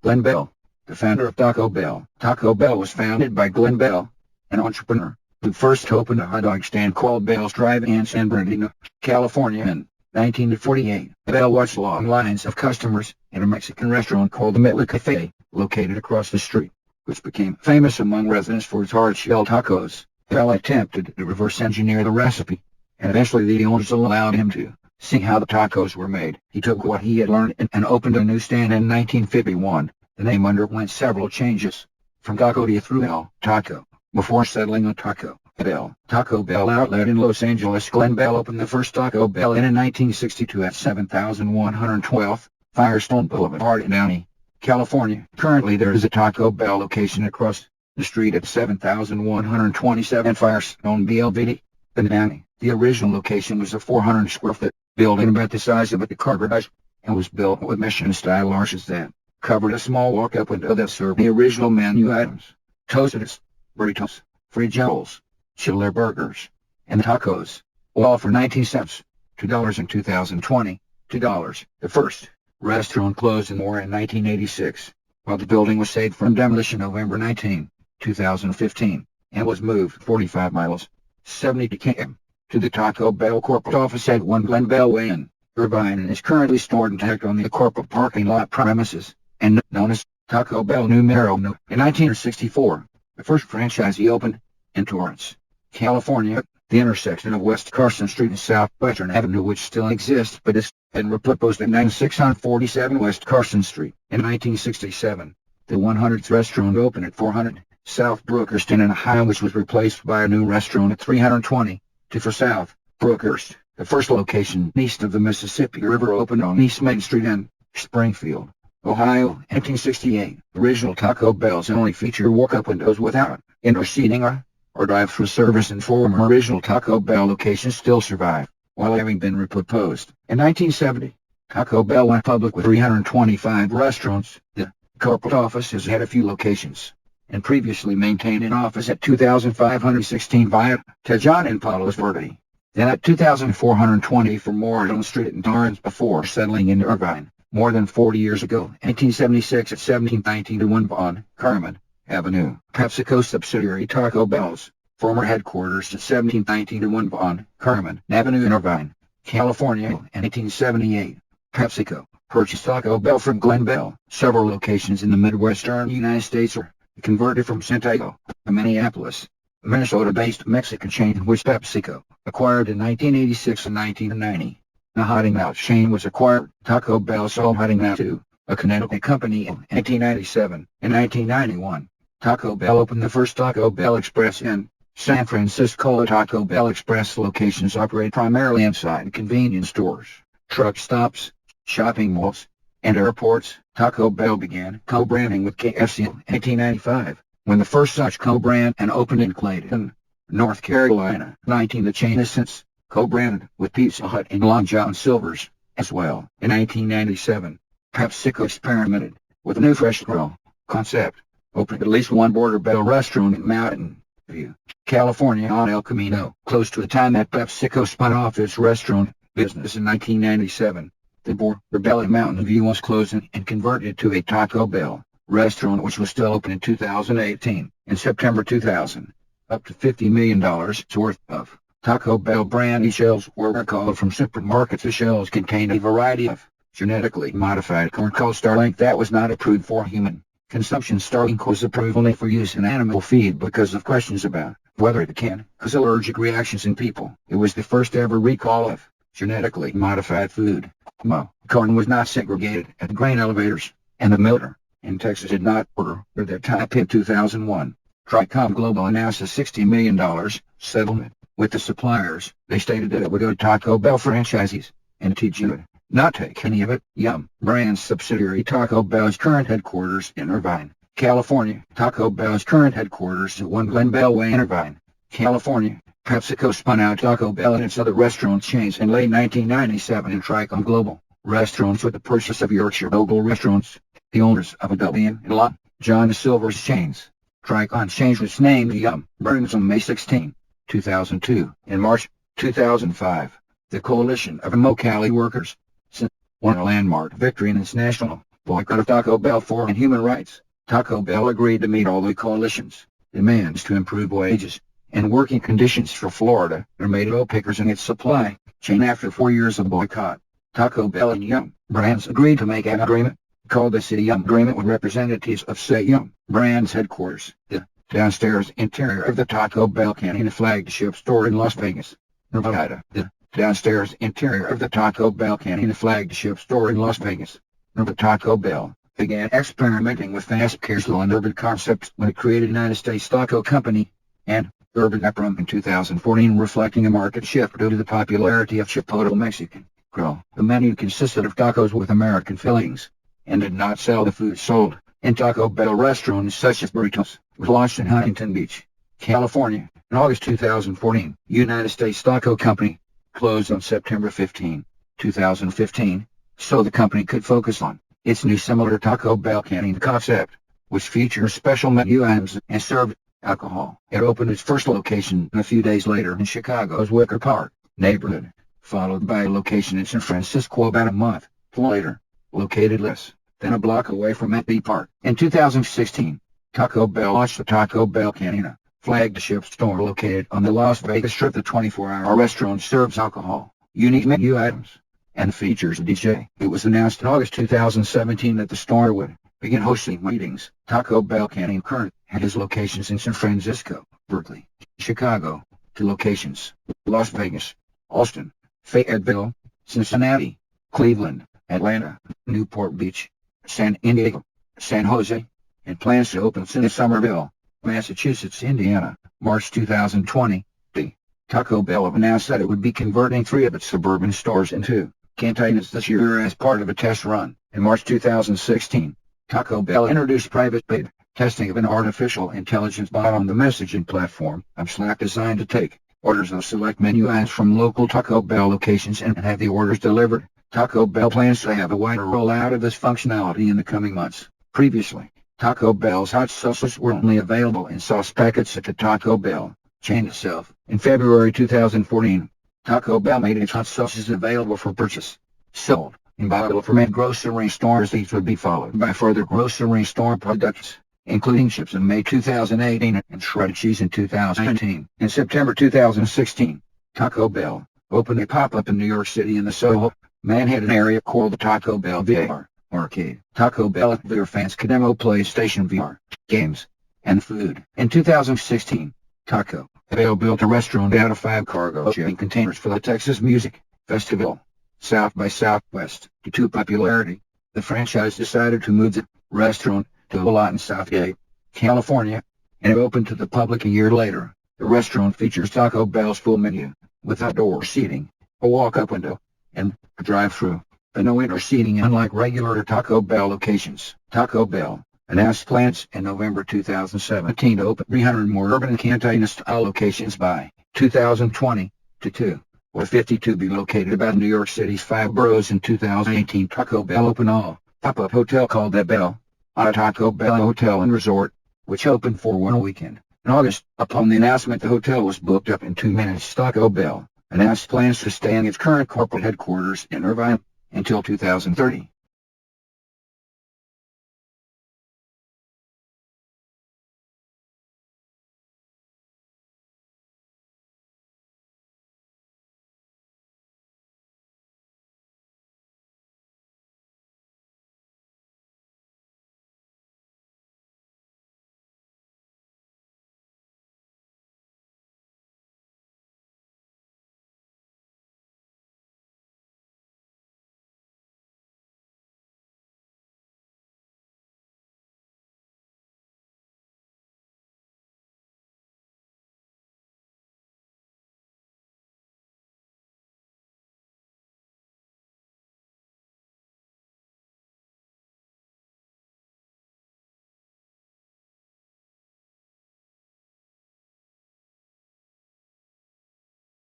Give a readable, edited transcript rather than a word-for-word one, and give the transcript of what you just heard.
Glenn Bell, the founder of Taco Bell. Taco Bell was founded by Glenn Bell, an entrepreneur, who first opened a hot dog stand called Bell's Drive-In in San Bernardino, California in 1948. Bell watched long lines of customers at a Mexican restaurant called the Mitla Cafe, located across the street, which became famous among residents for its hard-shell tacos. Bell attempted to reverse engineer the recipe, and eventually the owners allowed him to see how the tacos were made. He took what he had learned and opened a new stand in 1951. The name underwent several changes, from Taco through El Taco, before settling on Taco Bell. Taco Bell outlet in Los Angeles. Glenn Bell opened the first Taco Bell in 1962 at 7112 Firestone Boulevard in Downey, California. Currently there is a Taco Bell location across the street at 7127 Firestone Boulevard in Downey. The original location was a 400 square foot building about the size of a car garage, and was built with Michelin-style arches that covered a small walk-up window that served the original menu items: tostadas, burritos, frijoles, chiller burgers, and tacos, all for 19 cents, $2 in 2020, $2. The first restaurant closed in 1986, while the building was saved from demolition November 19, 2015, and was moved 45 miles, 70 km, to the Taco Bell corporate office at 1 Glen Bell Way in Irvine, and is currently stored intact on the corporate parking lot premises, and known as Taco Bell Numero No. In 1964, the first franchisee opened in Torrance, California, the intersection of West Carson Street and Southwestern Avenue, which still exists but has been reproposed at 9647 West Carson Street. In 1967, the 100th restaurant opened at 400 South Brookerston in Ohio, which was replaced by a new restaurant at 320 for South Brookhurst. The first location east of the Mississippi River opened on East Main Street in Springfield, Ohio, 1968. Original Taco Bells only feature walk-up windows without indoor seating or drive-through service, and former original Taco Bell locations still survive, while having been reproposed. In 1970, Taco Bell went public with 325 restaurants. The corporate office has had a few locations, and previously maintained an office at 2516 Via Tejon in Palos Verdes, then at 2420 for Moreland Street in Torrance before settling in Irvine more than 40 years ago, 1876 at 1719 1 Von Carmen Avenue. PepsiCo subsidiary Taco Bell's former headquarters at 1719 1 Von Carmen Avenue in Irvine, California. In 1878, PepsiCo purchased Taco Bell from Glenn Bell. Several locations in the Midwestern United States are converted from Santiago, a Minneapolis, Minnesota-based Mexican chain which PepsiCo acquired in 1986 and 1990. The Hiding Out chain was acquired. Taco Bell sold Hiding Out to a Connecticut company in 1997. In 1991, Taco Bell opened the first Taco Bell Express in San Francisco. Taco Bell Express locations operate primarily inside convenience stores, truck stops, shopping malls, and airports. Taco Bell began co-branding with KFC in 1895, when the first such co-brand opened in Clayton, North Carolina. The chain has since co-branded with Pizza Hut and Long John Silver's as well. In 1997, PepsiCo experimented with a new fresh grill concept, opened at least one Border Bell restaurant in Mountain View, California on El Camino. Close to the time that PepsiCo spun off its restaurant business in 1997, the Border Bell at Mountain View was closed and converted to a Taco Bell restaurant, which was still open in 2018. In September 2000, up to $50 million worth of Taco Bell brand shells were recalled from supermarkets. The shells contained a variety of genetically modified corn called Starlink that was not approved for human consumption. Starlink was approved only for use in animal feed because of questions about whether it can cause allergic reactions in people. It was the first ever recall of genetically modified food. Corn was not segregated at the grain elevators, and the Miller in Texas did not order their type in 2001. Tricom Global announced a $60 million settlement with the suppliers. They stated that it would go to Taco Bell franchisees, and TG would not take any of it. Yum! Brand's subsidiary Taco Bell's current headquarters in Irvine, California. Taco Bell's current headquarters at 1 Glen Bell Way in Irvine, California. PepsiCo spun out Taco Bell and its other restaurant chains in late 1997 in Tricom Global Restaurants with the purchase of Yorkshire Noble Restaurants, the owners of a W and Long John Silver's chains. Tricom changed its name to Yum! Brands on May 16, 2002. In March 2005, the Coalition of Immokalee Workers won a landmark victory in its national Boycott of Taco Bell for human rights. Taco Bell agreed to meet all the coalition's demands to improve wages and working conditions for Florida tomato pickers in its supply chain after 4 years of boycott. Taco Bell and Yum! Brands agreed to make an agreement called the City Yum! Agreement with representatives of Say Yum! Brands headquarters, the downstairs interior of the Taco Bell Cantina flagship store in Las Vegas, Nevada. The downstairs interior of the Taco Bell Cantina flagship store in Las Vegas, Nevada. Taco Bell began experimenting with fast casual and urban concepts when it created United States Taco Company and Urban Apron in 2014, reflecting a market shift due to the popularity of Chipotle Mexican Grill. The menu consisted of tacos with American fillings and did not sell the food sold in Taco Bell restaurants such as burritos. It was launched in Huntington Beach, California in August 2014. United States Taco Company closed on September 15, 2015, so the company could focus on its new similar Taco Bell Cantina concept, which features special menu items and served alcohol. It opened its first location a few days later in Chicago's Wicker Park neighborhood, followed by a location in San Francisco about a month later, located less than a block away from Menlo Park. In 2016, Taco Bell launched the Taco Bell Cantina flagship store located on the Las Vegas Strip. The 24-hour restaurant serves alcohol, unique menu items, and features a DJ. It was announced in August 2017 that the store would begin hosting meetings. Taco Bell Cantina currently has locations in San Francisco, Berkeley, Chicago, 2 locations, Las Vegas, Austin, Fayetteville, Cincinnati, Cleveland, Atlanta, Newport Beach, San Diego, San Jose, and plans to open soon in Somerville, Massachusetts, Indiana, March 2020. Taco Bell announced that it would be converting 3 of its suburban stores into cantinas this year as part of a test run. In March 2016, Taco Bell introduced private beta testing of an artificial intelligence bot on the messaging platform of Slack designed to take orders of select menu items from local Taco Bell locations and have the orders delivered. Taco Bell plans to have a wider rollout of this functionality in the coming months. Previously, Taco Bell's hot sauces were only available in sauce packets at the Taco Bell chain itself. In February 2014, Taco Bell made its hot sauces available for purchase, sold in bottle format grocery stores. These would be followed by further grocery store products, including chips in May 2018 and shredded cheese in 2019. In September 2016, Taco Bell opened a pop-up in New York City in the Soho, Manhattan area called the Taco Bell VR Arcade. Taco Bell VR fans could demo PlayStation VR games and food. In 2016, Taco Bell built a restaurant out of 5 cargo shipping containers for the Texas Music Festival, South by Southwest. Due to popularity, the franchise decided to move the restaurant to a lot in Southgate, California, and it opened to the public a year later. The restaurant features Taco Bell's full menu, with outdoor seating, a walk-up window, and a drive-thru, but no indoor seating unlike regular Taco Bell locations. Taco Bell announced plans in November 2017 to open 300 more urban cantina-style locations by 2020, to 2 or 52 be located about New York City's 5 boroughs. In 2018, Taco Bell opened a pop-up hotel called The Bell, a Taco Bell Hotel and Resort, which opened for 1 weekend. In August, upon the announcement the hotel was booked up in 2 minutes, Taco Bell announced plans to stay in its current corporate headquarters in Irvine until 2030.